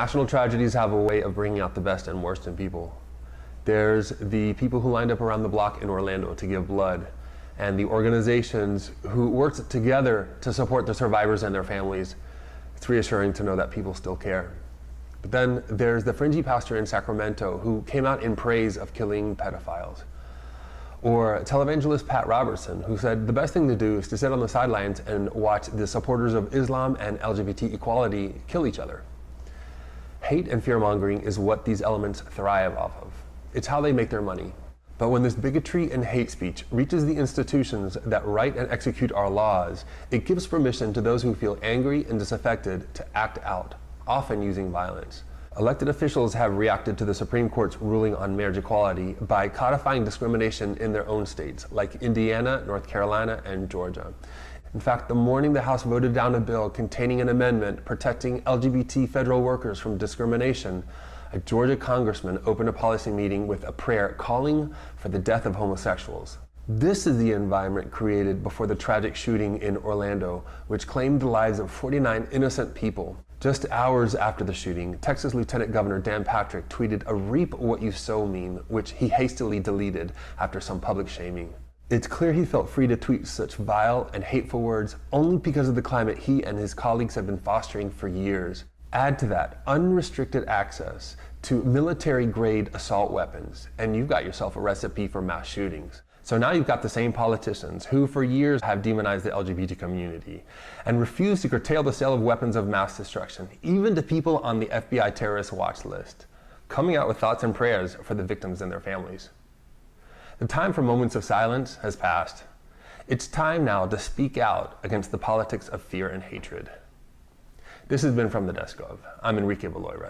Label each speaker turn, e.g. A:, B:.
A: National tragedies have a way of bringing out the best and worst in people. There's the people who lined up around the block in Orlando to give blood, and the organizations who worked together to support the survivors and their families. It's reassuring to know that people still care. But then there's the fringy pastor in Sacramento who came out in praise of killing pedophiles. Or televangelist Pat Robertson, who said the best thing to do is to sit on the sidelines and watch the supporters of Islam and LGBT equality kill each other. Hate and fear-mongering is what these elements thrive off of. It's how they make their money. But when this bigotry and hate speech reaches the institutions that write and execute our laws, it gives permission to those who feel angry and disaffected to act out, often using violence. Elected officials have reacted to the Supreme Court's ruling on marriage equality by codifying discrimination in their own states, like Indiana, North Carolina, and Georgia. In fact, the morning the House voted down a bill containing an amendment protecting LGBT federal workers from discrimination, a Georgia congressman opened a policy meeting with a prayer calling for the death of homosexuals. This is the environment created before the tragic shooting in Orlando, which claimed the lives of 49 innocent people. Just hours after the shooting, Texas Lieutenant Governor Dan Patrick tweeted a "reap what you sow" meme, which he hastily deleted after some public shaming. It's clear he felt free to tweet such vile and hateful words only because of the climate he and his colleagues have been fostering for years. Add to that unrestricted access to military-grade assault weapons, and you've got yourself a recipe for mass shootings. So now you've got the same politicians who for years have demonized the LGBT community and refused to curtail the sale of weapons of mass destruction, even to people on the FBI terrorist watch list, coming out with thoughts and prayers for the victims and their families. The time for moments of silence has passed. It's time now to speak out against the politics of fear and hatred. This has been From the Desk of. I'm Enrique Beloira.